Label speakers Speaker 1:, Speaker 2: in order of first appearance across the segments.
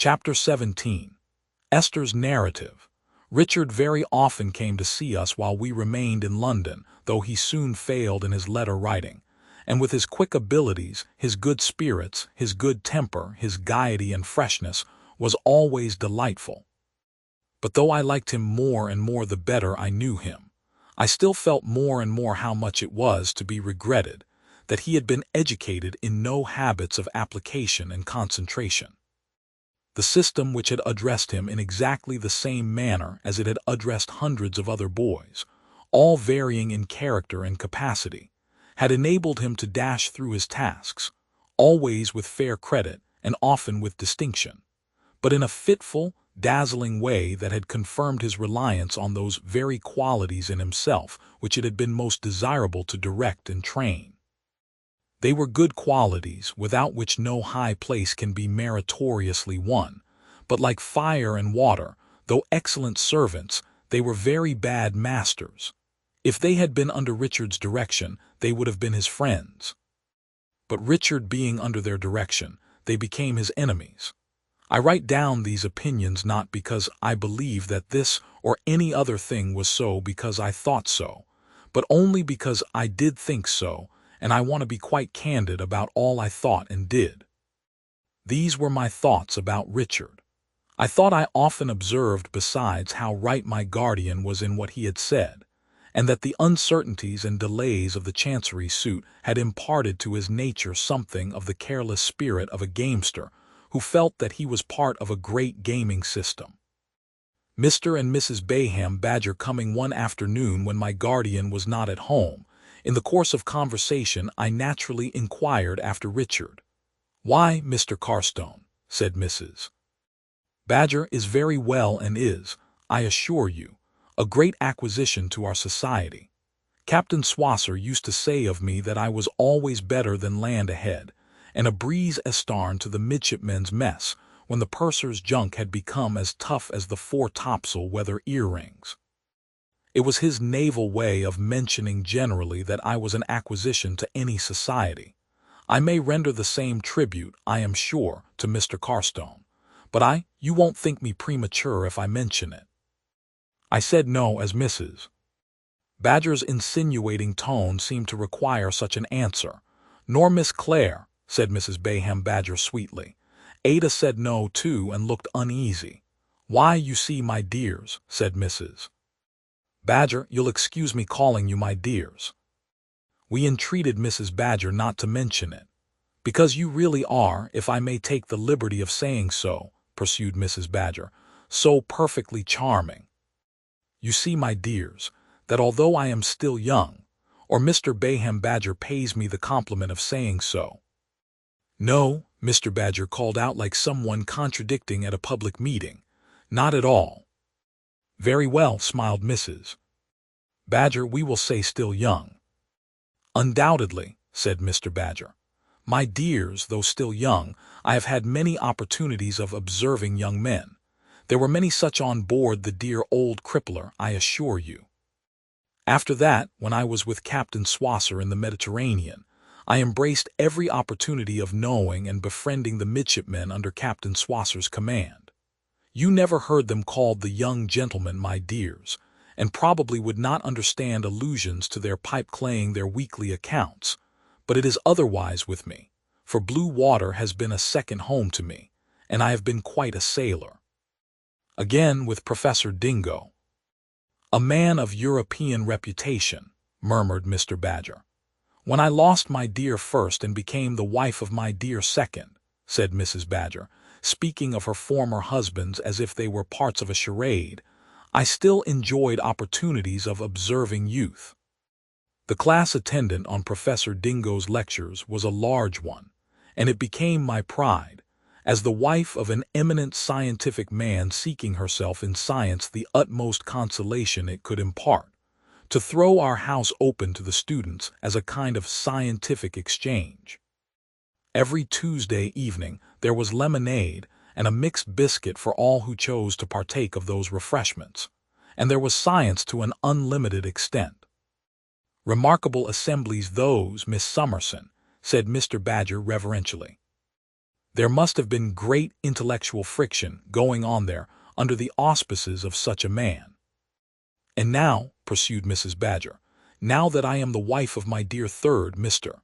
Speaker 1: Chapter 17. Esther's Narrative. Richard very often came to see us while we remained in London, though he soon failed in his letter writing, and with his quick abilities, his good spirits, his good temper, his gaiety and freshness, was always delightful. But though I liked him more and more the better I knew him, I still felt more and more how much it was to be regretted that he had been educated in no habits of application and concentration. The system which had addressed him in exactly the same manner as it had addressed hundreds of other boys, all varying in character and capacity, had enabled him to dash through his tasks, always with fair credit and often with distinction, but in a fitful, dazzling way that had confirmed his reliance on those very qualities in himself which it had been most desirable to direct and train. They were good qualities without which no high place can be meritoriously won, but like fire and water, though excellent servants, they were very bad masters. If they had been under Richard's direction, they would have been his friends. But Richard being under their direction, they became his enemies. I write down these opinions not because I believe that this or any other thing was so because I thought so, but only because I did think so, and I want to be quite candid about all I thought and did. These were my thoughts about Richard. I thought I often observed besides how right my guardian was in what he had said, and that the uncertainties and delays of the Chancery suit had imparted to his nature something of the careless spirit of a gamester who felt that he was part of a great gaming system. Mr. and Mrs. Bayham Badger coming one afternoon when my guardian was not at home, in the course of conversation I naturally inquired after Richard. "Why, Mr. Carstone," said Mrs. Badger is very well and is, I assure you, a great acquisition to our society. Captain Swosser used to say of me that I was always better than land ahead, and a breeze astarn to the midshipmen's mess, when the purser's junk had become as tough as the fore-topsail weather earrings. It was his naval way of mentioning generally that I was an acquisition to any society. I may render the same tribute, I am sure, to Mr. Carstone, but you won't think me premature if I mention it. I said no as Mrs. Badger's insinuating tone seemed to require such an answer. "Nor Miss Clare," said Mrs. Bayham Badger sweetly. Ada said no too and looked uneasy. "Why, you see, my dears," said Mrs. Badger, you'll excuse me calling you my dears. We entreated Mrs. Badger not to mention it. "Because you really are, if I may take the liberty of saying so," pursued Mrs. Badger, "so perfectly charming. You see, my dears, that although I am still young, or Mr. Bayham Badger pays me the compliment of saying so." "No," Mr. Badger called out like someone contradicting at a public meeting, "not at all." "Very well," smiled Mrs. Badger, "we will say still young." "Undoubtedly," said Mr. Badger. "My dears, though still young, I have had many opportunities of observing young men. There were many such on board the dear old Crippler, I assure you. After that, when I was with Captain Swosser in the Mediterranean, I embraced every opportunity of knowing and befriending the midshipmen under Captain Swosser's command. You never heard them called the young gentlemen, my dears, and probably would not understand allusions to their pipe-claying their weekly accounts, but it is otherwise with me, for blue water has been a second home to me, and I have been quite a sailor. Again with Professor Dingo." "A man of European reputation," murmured Mr. Badger. "When I lost my dear first and became the wife of my dear second," said Mrs. Badger, speaking of her former husbands as if they were parts of a charade, "I still enjoyed opportunities of observing youth." The class attendant on Professor Dingo's lectures was a large one, and it became my pride, as the wife of an eminent scientific man seeking herself in science the utmost consolation it could impart, to throw our house open to the students as a kind of scientific exchange. Every Tuesday evening there was lemonade and a mixed biscuit for all who chose to partake of those refreshments, and there was science to an unlimited extent. "Remarkable assemblies those, Miss Summerson," said Mr. Badger reverentially. There must have been great intellectual friction going on there under the auspices of such a man. And now, pursued Mrs. Badger, now that I am the wife of my dear third Mr.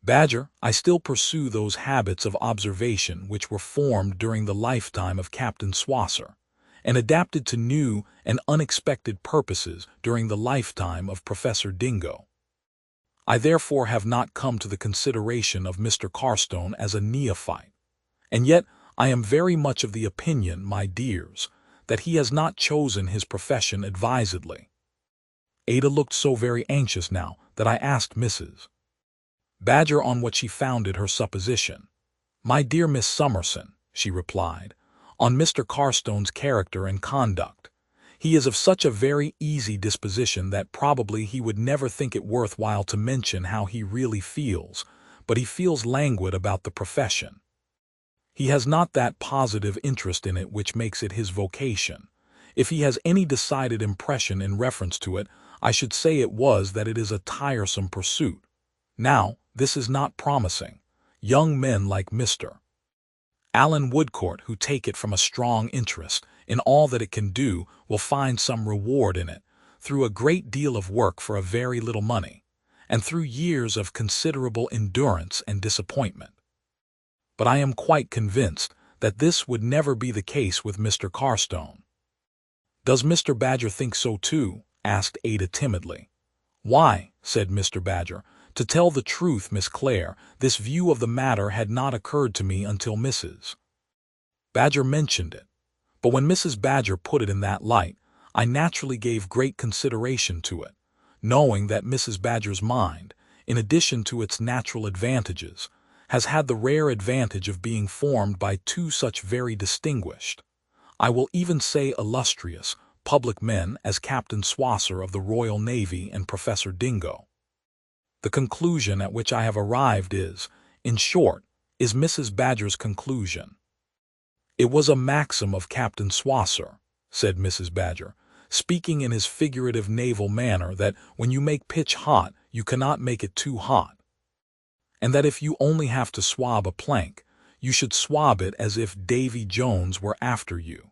Speaker 1: Badger, I still pursue those habits of observation which were formed during the lifetime of Captain Swosser, and adapted to new and unexpected purposes during the lifetime of Professor Dingo. I therefore have not come to the consideration of Mr. Carstone as a neophyte, and yet I am very much of the opinion, my dears, that he has not chosen his profession advisedly. Ada looked so very anxious now that I asked Mrs. Badger on what she founded her supposition. "My dear Miss Summerson," she replied, "on Mr. Carstone's character and conduct. He is of such a very easy disposition that probably he would never think it worth while to mention how he really feels, but he feels languid about the profession. He has not that positive interest in it which makes it his vocation. If he has any decided impression in reference to it, I should say it was that it is a tiresome pursuit. Now, this is not promising. Young men like Mr. Alan Woodcourt, who take it from a strong interest in all that it can do, will find some reward in it, through a great deal of work for a very little money, and through years of considerable endurance and disappointment. But I am quite convinced that this would never be the case with Mr. Carstone." "Does Mr. Badger think so too?" asked Ada timidly. "Why," said Mr. Badger, "to tell the truth, Miss Clare, this view of the matter had not occurred to me until Mrs. Badger mentioned it. But when Mrs. Badger put it in that light, I naturally gave great consideration to it, knowing that Mrs. Badger's mind, in addition to its natural advantages, has had the rare advantage of being formed by two such very distinguished, I will even say illustrious, public men as Captain Swosser of the Royal Navy and Professor Dingo. The conclusion at which I have arrived is, in short, is Mrs. Badger's conclusion." "It was a maxim of Captain Swosser," said Mrs. Badger, speaking in his figurative naval manner, "that when you make pitch hot, you cannot make it too hot, and that if you only have to swab a plank, you should swab it as if Davy Jones were after you.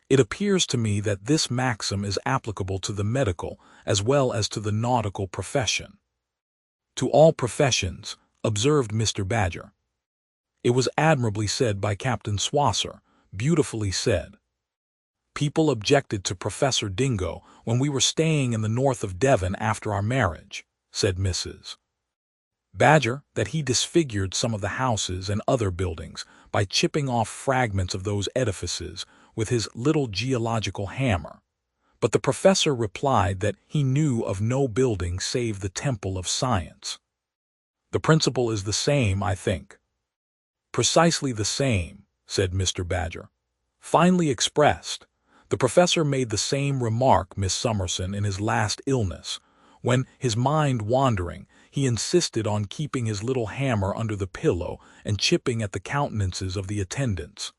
Speaker 1: It appears to me that this maxim is applicable to the medical as well as to the nautical profession." "To all professions," observed Mr. Badger. "It was admirably said by Captain Swosser, beautifully said. People objected to Professor Dingo when we were staying in the north of Devon after our marriage," said Mrs. Badger, "that he disfigured some of the houses and other buildings by chipping off fragments of those edifices with his little geological hammer. But the professor replied that he knew of no building save the Temple of Science. The principle is the same, I think." "Precisely the same," said Mr. Badger. "Finely expressed. The professor made the same remark, Miss Summerson, in his last illness, when, his mind wandering, he insisted on keeping his little hammer under the pillow and chipping at the countenances of the attendants.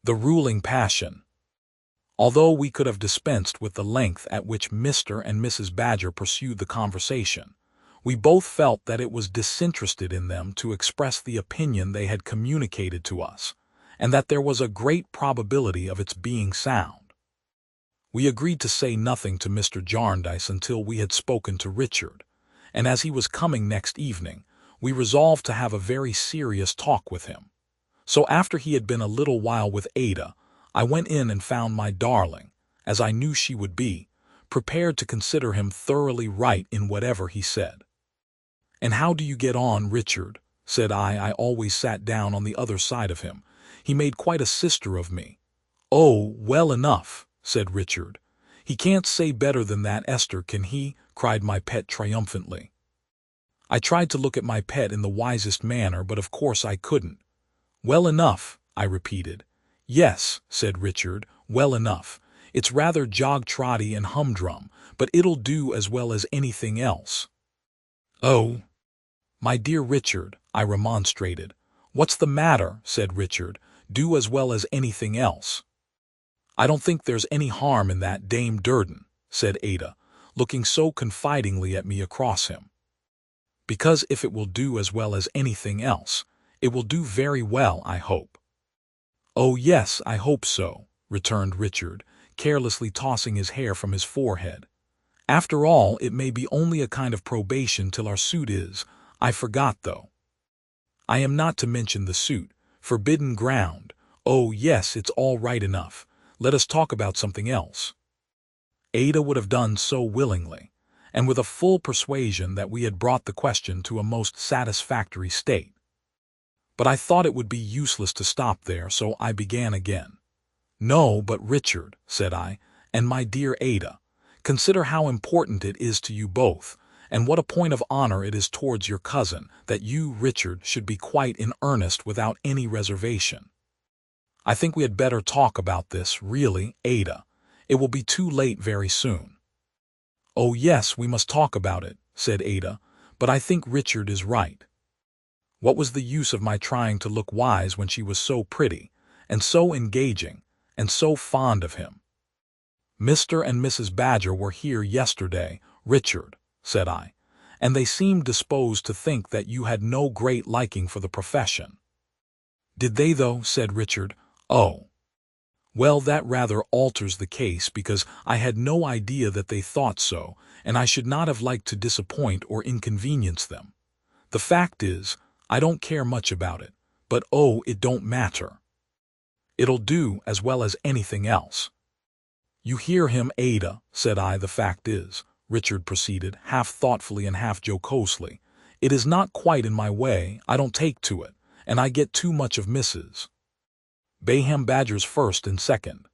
Speaker 1: The ruling passion." Although we could have dispensed with the length at which Mr. and Mrs. Badger pursued the conversation, we both felt that it was disinterested in them to express the opinion they had communicated to us, and that there was a great probability of its being sound. We agreed to say nothing to Mr. Jarndyce until we had spoken to Richard, and as he was coming next evening, we resolved to have a very serious talk with him. So after he had been a little while with Ada, I went in and found my darling, as I knew she would be, prepared to consider him thoroughly right in whatever he said. "And how do you get on, Richard?" said I. I always sat down on the other side of him. He made quite a sister of me. "Oh, well enough," said Richard. "He can't say better than that, Esther, can he?" cried my pet triumphantly. I tried to look at my pet in the wisest manner, but of course I couldn't. "Well enough," I repeated. "Yes," said Richard, "well enough. It's rather jog-trotty and humdrum, but it'll do as well as anything else." "Oh, my dear Richard," I remonstrated. "What's the matter?" said Richard. "Do as well as anything else." "I don't think there's any harm in that, Dame Durden," said Ada, looking so confidingly at me across him. "Because if it will do as well as anything else, It will do very well, I hope." "Oh yes, I hope so," returned Richard, carelessly tossing his hair from his forehead. "After all, it may be only a kind of probation till our suit is. I forgot, though. I am not to mention the suit. Forbidden ground. Oh yes, it's all right enough. Let us talk about something else." Ada would have done so willingly, and with a full persuasion that we had brought the question to a most satisfactory state. But I thought it would be useless to stop there, so I began again. "No, but Richard," said I, "and my dear Ada, consider how important it is to you both, and what a point of honor it is towards your cousin, that you, Richard, should be quite in earnest without any reservation. I think we had better talk about this, really, Ada. It will be too late very soon." "Oh yes, we must talk about it," said Ada, "but I think Richard is right. What was the use of my trying to look wise when she was so pretty, and so engaging, and so fond of him?" "Mr. and Mrs. Badger were here yesterday, Richard," said I, "and they seemed disposed to think that you had no great liking for the profession." "Did they, though?" said Richard. "Oh. Well, that rather alters the case, because I had no idea that they thought so, and I should not have liked to disappoint or inconvenience them. The fact is, I don't care much about it, but oh, it don't matter. It'll do as well as anything else." "You hear him, Ada," said I. "The fact is," Richard proceeded, half thoughtfully and half jocosely, "it is not quite in my way. I don't take to it, and I get too much of Mrs. Bayham Badger's first and second."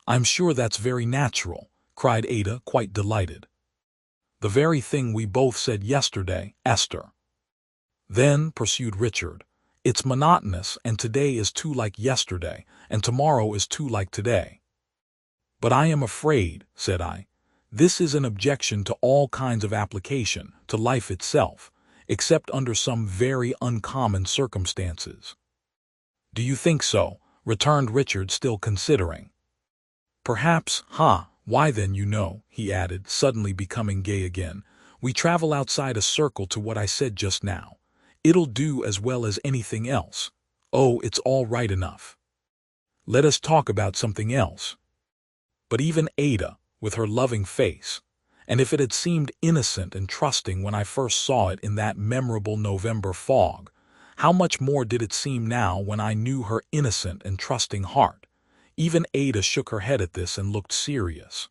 Speaker 1: "I'm sure that's very natural," cried Ada, quite delighted. "The very thing we both said yesterday, Esther." "Then," pursued Richard, "it's monotonous, and today is too like yesterday, and tomorrow is too like today." "But I am afraid," said I, "this is an objection to all kinds of application, to life itself, except under some very uncommon circumstances." "Do you think so?" returned Richard, still considering. "Perhaps, why then, you know," he added, suddenly becoming gay again, "we travel outside a circle to what I said just now. It'll do as well as anything else. Oh, it's all right enough. Let us talk about something else." But even Ada, with her loving face, and if it had seemed innocent and trusting when I first saw it in that memorable November fog, how much more did it seem now when I knew her innocent and trusting heart? Even Ada shook her head at this and looked serious.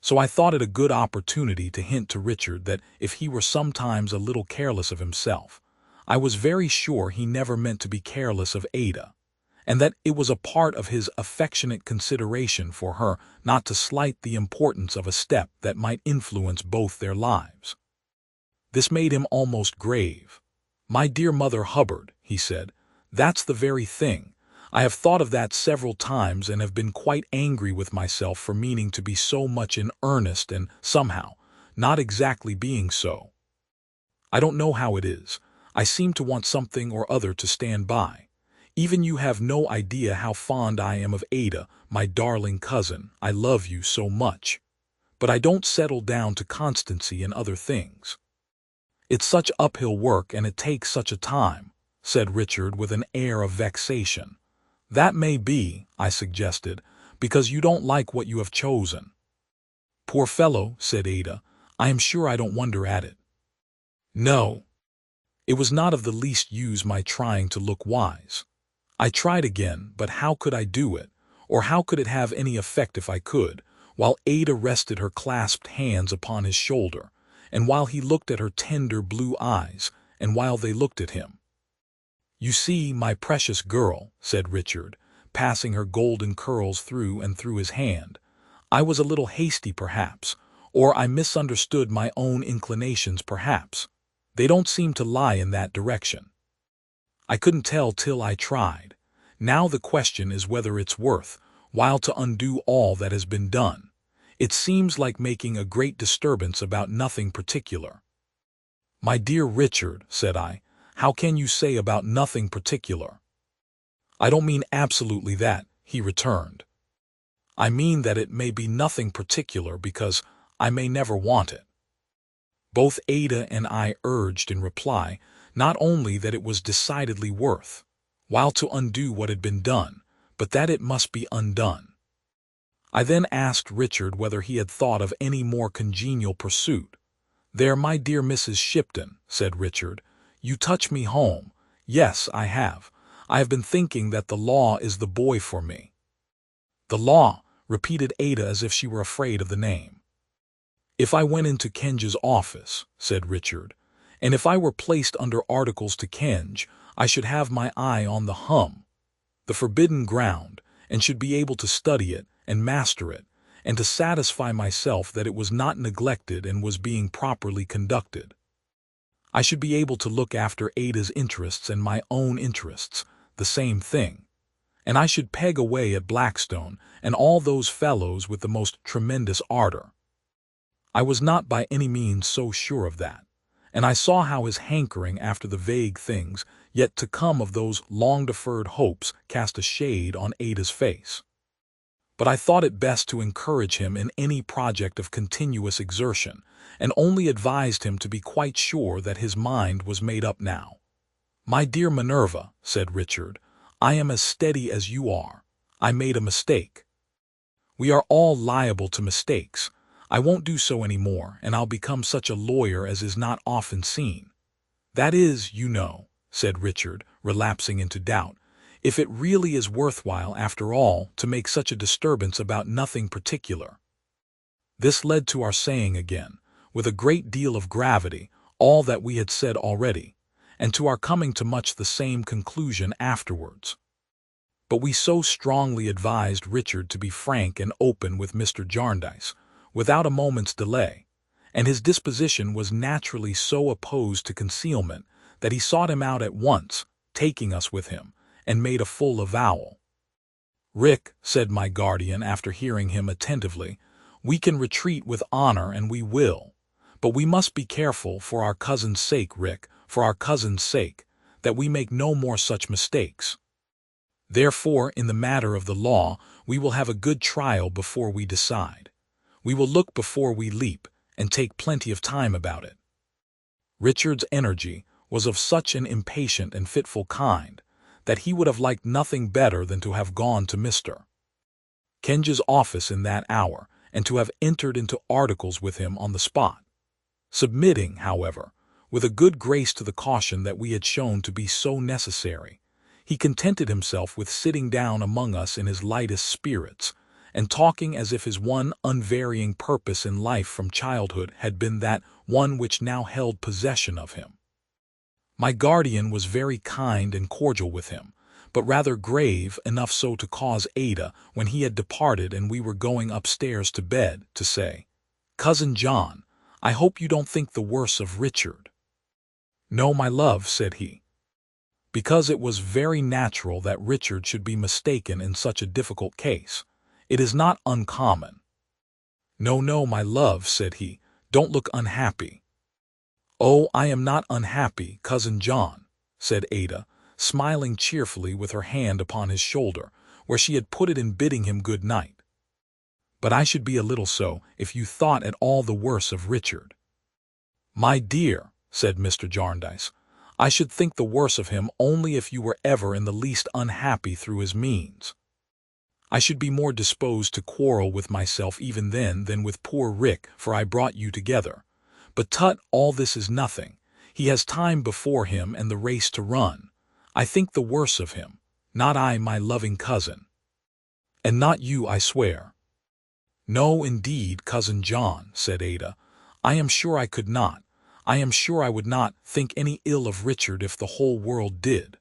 Speaker 1: So I thought it a good opportunity to hint to Richard that if he were sometimes a little careless of himself, I was very sure he never meant to be careless of Ada, and that it was a part of his affectionate consideration for her not to slight the importance of a step that might influence both their lives. This made him almost grave. "My dear Mother Hubbard," he said, "that's the very thing. I have thought of that several times and have been quite angry with myself for meaning to be so much in earnest and, somehow, not exactly being so. I don't know how it is. I seem to want something or other to stand by. Even you have no idea how fond I am of Ada, my darling cousin. I love you so much. But I don't settle down to constancy in other things. It's such uphill work, and it takes such a time," said Richard with an air of vexation. "That may be," I suggested, "because you don't like what you have chosen." "Poor fellow," said Ada, "I am sure I don't wonder at it." No, it was not of the least use my trying to look wise. I tried again, but how could I do it, or how could it have any effect if I could, while Ada rested her clasped hands upon his shoulder, and while he looked at her tender blue eyes, and while they looked at him? "You see, my precious girl," said Richard, passing her golden curls through and through his hand, "I was a little hasty perhaps, or I misunderstood my own inclinations perhaps. They don't seem to lie in that direction. I couldn't tell till I tried. Now the question is whether it's worth while to undo all that has been done. It seems like making a great disturbance about nothing particular." "My dear Richard," said I, "how can you say about nothing particular?" "I don't mean absolutely that," he returned. "I mean that it may be nothing particular because I may never want it." Both Ada and I urged in reply not only that it was decidedly worth while to undo what had been done, but that it must be undone. I then asked Richard whether he had thought of any more congenial pursuit. "There, my dear Mrs. Shipton," said Richard, "you touch me home. Yes, I have. I have been thinking that the law is the boy for me." "The law," repeated Ada as if she were afraid of the name. "If I went into Kenge's office," said Richard, "and if I were placed under articles to Kenge, I should have my eye on the forbidden ground, and should be able to study it and master it, and to satisfy myself that it was not neglected and was being properly conducted. I should be able to look after Ada's interests and my own interests, the same thing, and I should peg away at Blackstone and all those fellows with the most tremendous ardor." I was not by any means so sure of that, and I saw how his hankering after the vague things yet to come of those long-deferred hopes cast a shade on Ada's face. But I thought it best to encourage him in any project of continuous exertion, and only advised him to be quite sure that his mind was made up now. "My dear Minerva," said Richard, "I am as steady as you are. I made a mistake. We are all liable to mistakes. I won't do so any more, and I'll become such a lawyer as is not often seen. That is, you know," said Richard, relapsing into doubt, "if it really is worthwhile, after all, to make such a disturbance about nothing particular." This led to our saying again, with a great deal of gravity, all that we had said already, and to our coming to much the same conclusion afterwards. But we so strongly advised Richard to be frank and open with Mr. Jarndyce, without a moment's delay, and his disposition was naturally so opposed to concealment that he sought him out at once, taking us with him, and made a full avowal. "Rick," said my guardian after hearing him attentively, "we can retreat with honor, and we will. But we must be careful, for our cousin's sake, Rick, for our cousin's sake, that we make no more such mistakes. Therefore, in the matter of the law, we will have a good trial before we decide. We will look before we leap, and take plenty of time about it." Richard's energy was of such an impatient and fitful kind that he would have liked nothing better than to have gone to Mr. Kenge's office in that hour, and to have entered into articles with him on the spot. Submitting, however, with a good grace to the caution that we had shown to be so necessary, he contented himself with sitting down among us in his lightest spirits, and talking as if his one unvarying purpose in life from childhood had been that one which now held possession of him. My guardian was very kind and cordial with him, but rather grave, enough so to cause Ada, when he had departed and we were going upstairs to bed, to say, "Cousin John, I hope you don't think the worse of Richard." "No, my love," said he, because it was very natural that Richard should be mistaken in such a difficult case. "It is not uncommon." "No, no, my love," said he, "don't look unhappy." "Oh, I am not unhappy, Cousin John," said Ada, smiling cheerfully with her hand upon his shoulder, where she had put it in bidding him good night. "But I should be a little so if you thought at all the worse of Richard." "My dear," said Mr. Jarndyce, "I should think the worse of him only if you were ever in the least unhappy through his means. I should be more disposed to quarrel with myself even then than with poor Rick, for I brought you together. But tut, all this is nothing. He has time before him and the race to run. I think the worse of him, not I, my loving cousin." "And not you, I swear." "No, indeed, Cousin John," said Ada. "I am sure I could not. I am sure I would not think any ill of Richard if the whole world did.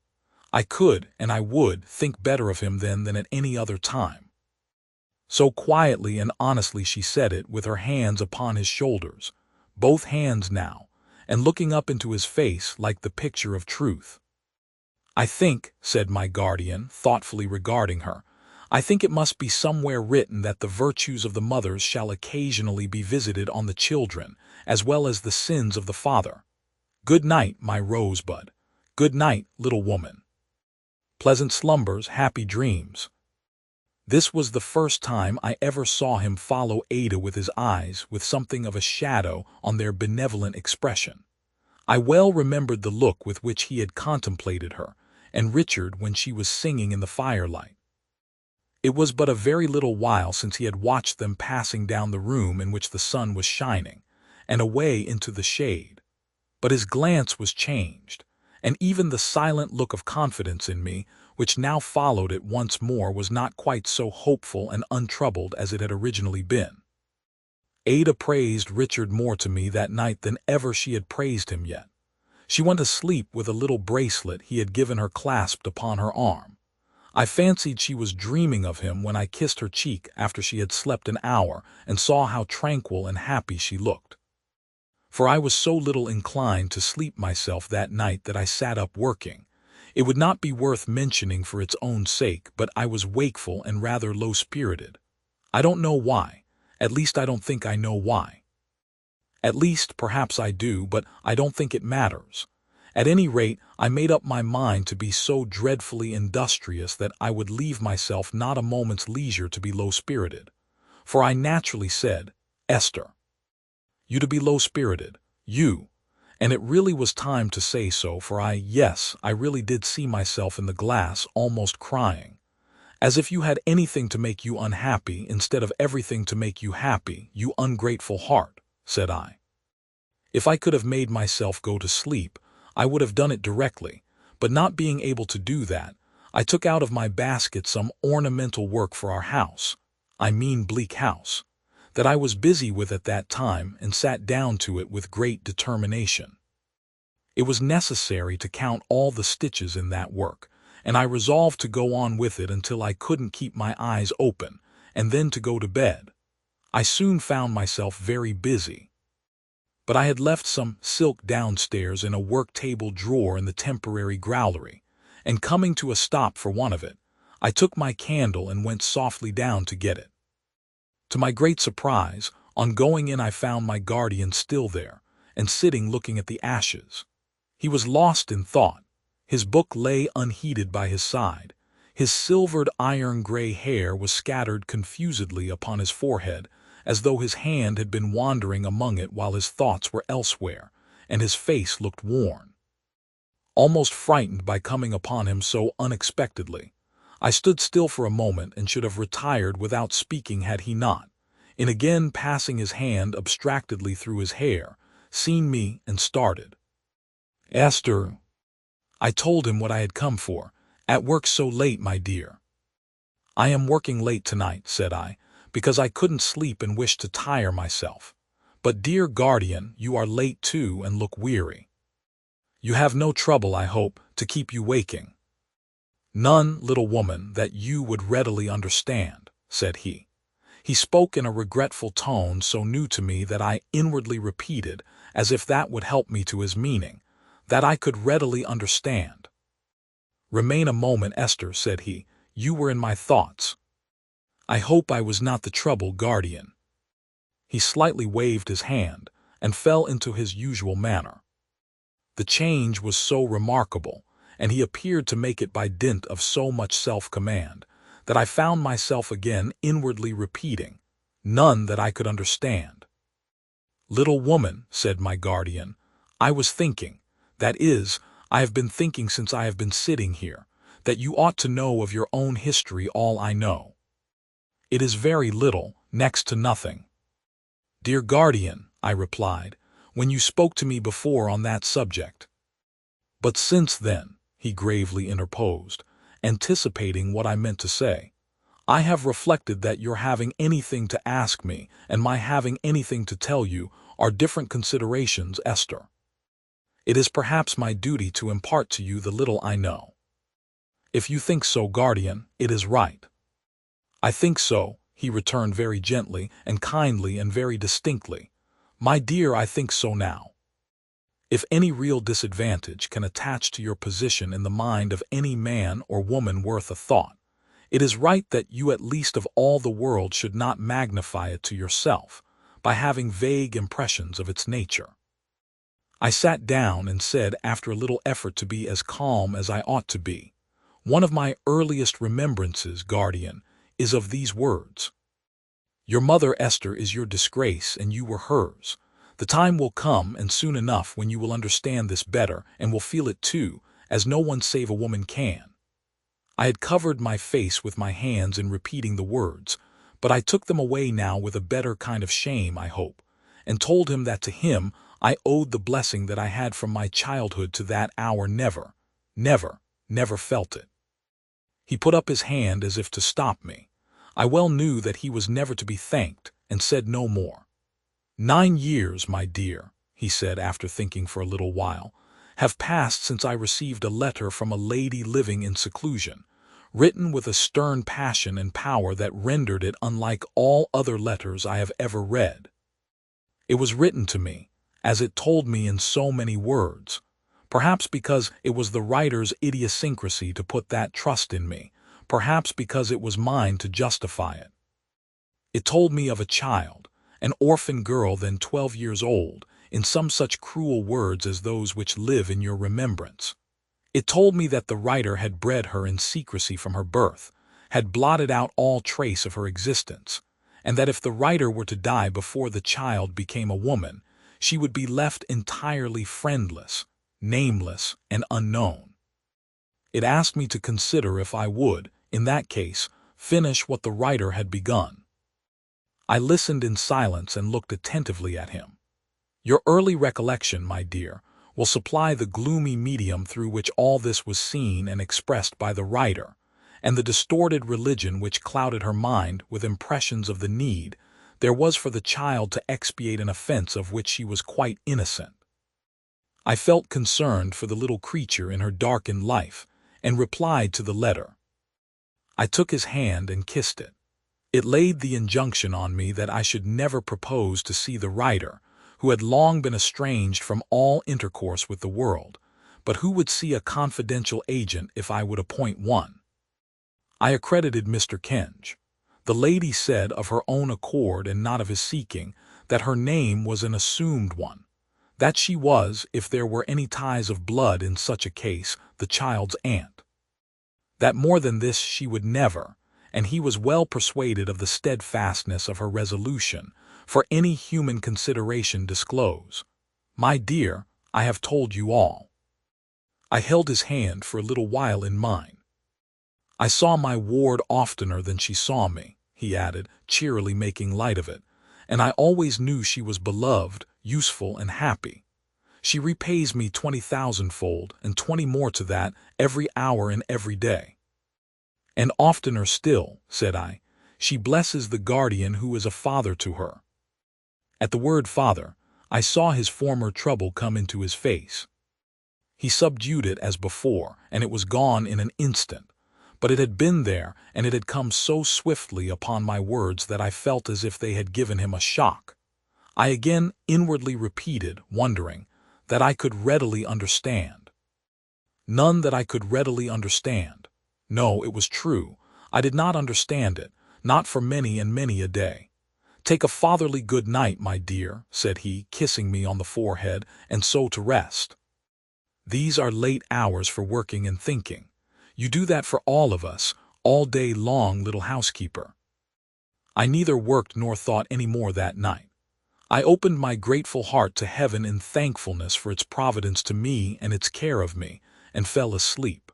Speaker 1: I could, and I would, think better of him then than at any other time." So quietly and honestly she said it, with her hands upon his shoulders, both hands now, and looking up into his face like the picture of truth. "I think," said my guardian, thoughtfully regarding her, "I think it must be somewhere written that the virtues of the mothers shall occasionally be visited on the children, as well as the sins of the father. Good night, my rosebud. Good night, little woman. Pleasant slumbers, happy dreams." This was the first time I ever saw him follow Ada with his eyes with something of a shadow on their benevolent expression. I well remembered the look with which he had contemplated her, and Richard when she was singing in the firelight. It was but a very little while since he had watched them passing down the room in which the sun was shining, and away into the shade. But his glance was changed, and even the silent look of confidence in me, which now followed it once more, was not quite so hopeful and untroubled as it had originally been. Ada praised Richard more to me that night than ever she had praised him yet. She went to sleep with a little bracelet he had given her clasped upon her arm. I fancied she was dreaming of him when I kissed her cheek after she had slept an hour and saw how tranquil and happy she looked. For I was so little inclined to sleep myself that night that I sat up working. It would not be worth mentioning for its own sake, but I was wakeful and rather low-spirited. I don't know why. At least I don't think I know why. At least, perhaps I do, but I don't think it matters. At any rate, I made up my mind to be so dreadfully industrious that I would leave myself not a moment's leisure to be low-spirited. For I naturally said, "Esther, you to be low-spirited, you." And it really was time to say so, for I really did see myself in the glass almost crying. "As if you had anything to make you unhappy instead of everything to make you happy, you ungrateful heart," said I. If I could have made myself go to sleep, I would have done it directly, but not being able to do that, I took out of my basket some ornamental work for our house, I mean Bleak House, that I was busy with at that time, and sat down to it with great determination. It was necessary to count all the stitches in that work, and I resolved to go on with it until I couldn't keep my eyes open, and then to go to bed. I soon found myself very busy. But I had left some silk downstairs in a work-table drawer in the temporary growlery, and coming to a stop for one of it, I took my candle and went softly down to get it. To my great surprise, on going in I found my guardian still there, and sitting looking at the ashes. He was lost in thought. His book lay unheeded by his side. His silvered iron-gray hair was scattered confusedly upon his forehead, as though his hand had been wandering among it while his thoughts were elsewhere, and his face looked worn. Almost frightened by coming upon him so unexpectedly, I stood still for a moment and should have retired without speaking had he not, in again passing his hand abstractedly through his hair, seen me and started. "Esther," I told him what I had come for. "At work so late, my dear." "I am working late tonight," said I, "because I couldn't sleep and wished to tire myself. But, dear guardian, you are late too and look weary. You have no trouble, I hope, to keep you waking." "None, little woman, that you would readily understand," said he. He spoke in a regretful tone so new to me that I inwardly repeated, as if that would help me to his meaning, "that I could readily understand." "Remain a moment, Esther," said he. "You were in my thoughts." "I hope I was not the trouble, guardian." He slightly waved his hand, and fell into his usual manner. The change was so remarkable, and he appeared to make it by dint of so much self-command, that I found myself again inwardly repeating, "None that I could understand." "Little woman," said my guardian, "I was thinking, that is, I have been thinking since I have been sitting here, that you ought to know of your own history all I know. It is very little, next to nothing." "Dear guardian," I replied, "when you spoke to me before on that subject." "But since then," he gravely interposed, anticipating what I meant to say, "I have reflected that your having anything to ask me and my having anything to tell you are different considerations, Esther. It is perhaps my duty to impart to you the little I know. If you think so, guardian, it is right." "I think so," he returned very gently and kindly and very distinctly. "My dear, I think so now. If any real disadvantage can attach to your position in the mind of any man or woman worth a thought, it is right that you at least of all the world should not magnify it to yourself by having vague impressions of its nature." I sat down and said, after a little effort to be as calm as I ought to be, "One of my earliest remembrances, guardian, is of these words. Your mother, Esther, is your disgrace, and you were hers. The time will come, and soon enough, when you will understand this better and will feel it too, as no one save a woman can." I had covered my face with my hands in repeating the words, but I took them away now with a better kind of shame, I hope, and told him that to him I owed the blessing that I had from my childhood to that hour never, never, never felt it. He put up his hand as if to stop me. I well knew that he was never to be thanked, and said no more. "9 years, my dear," he said after thinking for a little while, "have passed since I received a letter from a lady living in seclusion, written with a stern passion and power that rendered it unlike all other letters I have ever read. It was written to me, as it told me in so many words, perhaps because it was the writer's idiosyncrasy to put that trust in me, perhaps because it was mine to justify it. It told me of a child, an orphan girl then 12 years old, in some such cruel words as those which live in your remembrance. It told me that the writer had bred her in secrecy from her birth, had blotted out all trace of her existence, and that if the writer were to die before the child became a woman, she would be left entirely friendless, nameless, and unknown. It asked me to consider if I would, in that case, finish what the writer had begun. I listened in silence and looked attentively at him. Your early recollection, my dear, will supply the gloomy medium through which all this was seen and expressed by the writer, and the distorted religion which clouded her mind with impressions of the need there was for the child to expiate an offense of which she was quite innocent. I felt concerned for the little creature in her darkened life, and replied to the letter. I took his hand and kissed it. It laid the injunction on me that I should never propose to see the writer, who had long been estranged from all intercourse with the world, but who would see a confidential agent if I would appoint one. I accredited Mr. Kenge. The lady said of her own accord and not of his seeking that her name was an assumed one, that she was, if there were any ties of blood in such a case, the child's aunt. That more than this she would never, and he was well persuaded of the steadfastness of her resolution, for any human consideration disclose. My dear, I have told you all. I held his hand for a little while in mine. I saw my ward oftener than she saw me, he added, cheerily making light of it, and I always knew she was beloved, useful, and happy. She repays me 20,000-fold, and 20 more to that, every hour and every day. And oftener still, said I, she blesses the guardian who is a father to her. At the word father, I saw his former trouble come into his face. He subdued it as before, and it was gone in an instant, but it had been there, and it had come so swiftly upon my words that I felt as if they had given him a shock. I again inwardly repeated, wondering, that I could readily understand. None that I could readily understand. No, it was true, I did not understand it, not for many and many a day. Take a fatherly good night, my dear, said he, kissing me on the forehead, and so to rest. These are late hours for working and thinking. You do that for all of us, all day long, little housekeeper. I neither worked nor thought any more that night. I opened my grateful heart to heaven in thankfulness for its providence to me and its care of me, and fell asleep.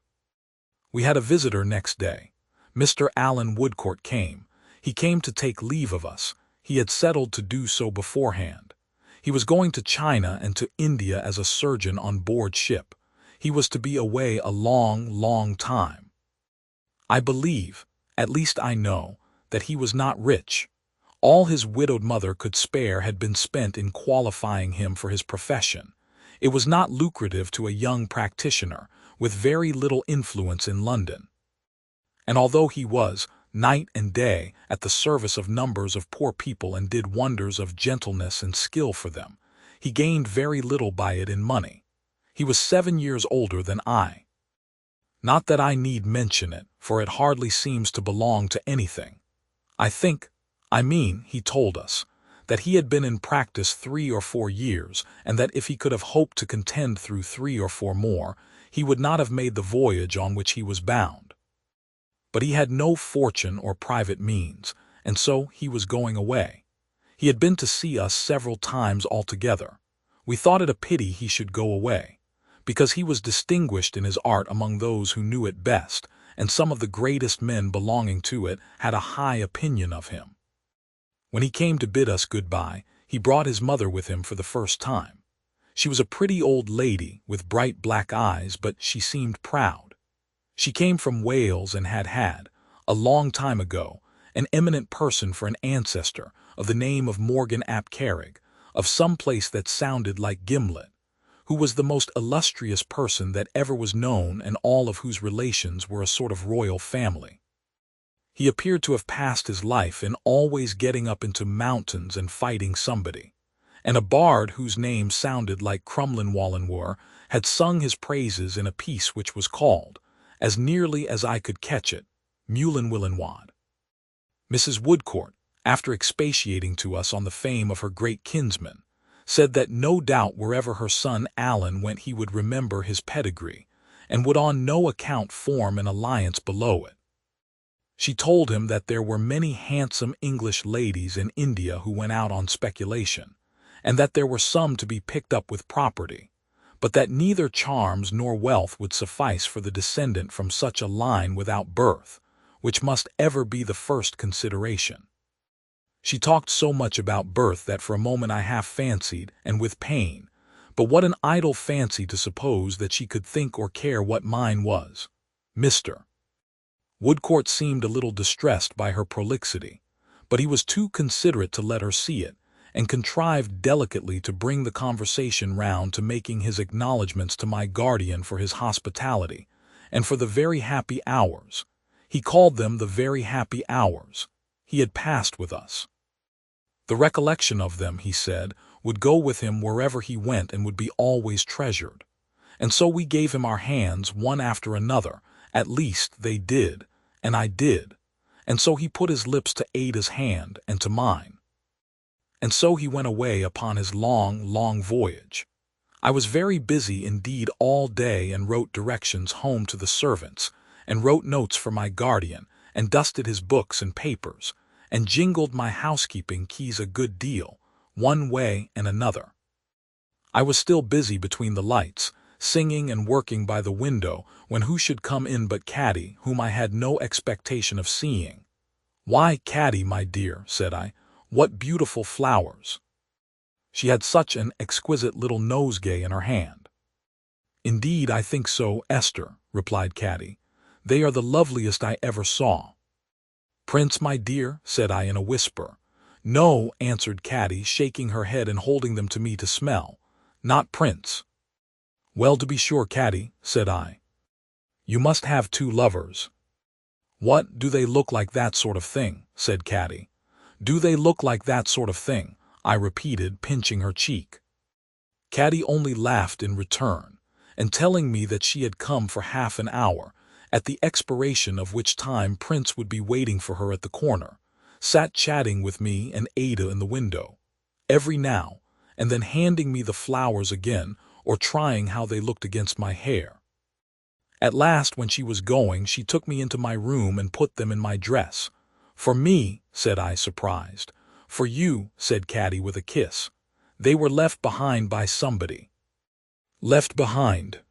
Speaker 1: We had a visitor next day. Mr. Allen Woodcourt came. He came to take leave of us. He had settled to do so beforehand. He was going to China and to India as a surgeon on board ship. He was to be away a long, long time. I believe, at least I know, that he was not rich. All his widowed mother could spare had been spent in qualifying him for his profession. It was not lucrative to a young practitioner, with very little influence in London. And although he was, night and day, at the service of numbers of poor people and did wonders of gentleness and skill for them, he gained very little by it in money. He was 7 years older than I. Not that I need mention it, for it hardly seems to belong to anything. He told us, that he had been in practice 3 or 4 years, and that if he could have hoped to contend through 3 or 4 more, he would not have made the voyage on which he was bound. But he had no fortune or private means, and so he was going away. He had been to see us several times altogether. We thought it a pity he should go away, because he was distinguished in his art among those who knew it best, and some of the greatest men belonging to it had a high opinion of him. When he came to bid us good-bye, he brought his mother with him for the first time. She was a pretty old lady with bright black eyes, but she seemed proud. She came from Wales and had, a long time ago, an eminent person for an ancestor of the name of Morgan ap Carrig, of some place that sounded like Gimlet, who was the most illustrious person that ever was known, and all of whose relations were a sort of royal family. He appeared to have passed his life in always getting up into mountains and fighting somebody, and a bard whose name sounded like Crumlin Wallenwar had sung his praises in a piece which was called, as nearly as I could catch it, Mulin Willenwad. Mrs. Woodcourt, after expatiating to us on the fame of her great kinsman, said that no doubt wherever her son Alan went he would remember his pedigree, and would on no account form an alliance below it. She told him that there were many handsome English ladies in India who went out on speculation, and that there were some to be picked up with property, but that neither charms nor wealth would suffice for the descendant from such a line without birth, which must ever be the first consideration. She talked so much about birth that for a moment I half fancied, and with pain, but what an idle fancy to suppose that she could think or care what mine was. Mr. Woodcourt seemed a little distressed by her prolixity, but he was too considerate to let her see it, and contrived delicately to bring the conversation round to making his acknowledgments to my guardian for his hospitality, and for the very happy hours, he called them the very happy hours, he had passed with us. The recollection of them, he said, would go with him wherever he went and would be always treasured. And so we gave him our hands one after another, at least they did, and I did, and so he put his lips to Ada's hand and to mine. And so he went away upon his long, long voyage. I was very busy indeed all day, and wrote directions home to the servants, and wrote notes for my guardian, and dusted his books and papers, and jingled my housekeeping keys a good deal, one way and another. I was still busy between the lights, singing and working by the window, when who should come in but Caddy, whom I had no expectation of seeing. "Why, Caddy, my dear," said I, "what beautiful flowers!" She had such an exquisite little nosegay in her hand. "Indeed, I think so, Esther," replied Caddy. "They are the loveliest I ever saw." "Prince, my dear?" said I in a whisper. "No," answered Caddy, shaking her head and holding them to me to smell. "Not Prince." "Well, to be sure, Caddy," said I. "You must have two lovers." "What, do they look like that sort of thing?" said Caddy. "Do they look like that sort of thing?" I repeated, pinching her cheek. Caddy only laughed in return, and telling me that she had come for half an hour, at the expiration of which time Prince would be waiting for her at the corner, sat chatting with me and Ada in the window, every now and then handing me the flowers again, or trying how they looked against my hair. At last, when she was going, she took me into my room and put them in my dress. "For me," said I, surprised. "For you," said Caddy with a kiss. "They were left behind by somebody." "Left behind?"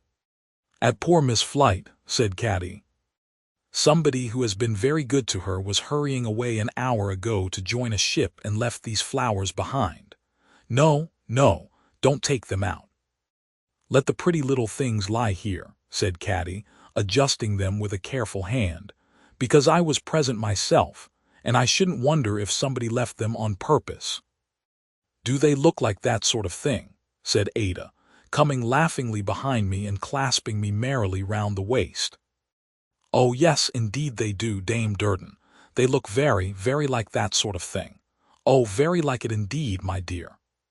Speaker 1: "At poor Miss Flight," said Caddy. "Somebody who has been very good to her was hurrying away an hour ago to join a ship and left these flowers behind. No, no, don't take them out. Let the pretty little things lie here," said Caddy, adjusting them with a careful hand, "because I was present myself, and I shouldn't wonder if somebody left them on purpose." "Do they look like that sort of thing?" said Ada, coming laughingly behind me and clasping me merrily round the waist. "Oh, yes, indeed they do, Dame Durden. They look very, very like that sort of thing. Oh, very like it indeed, my dear."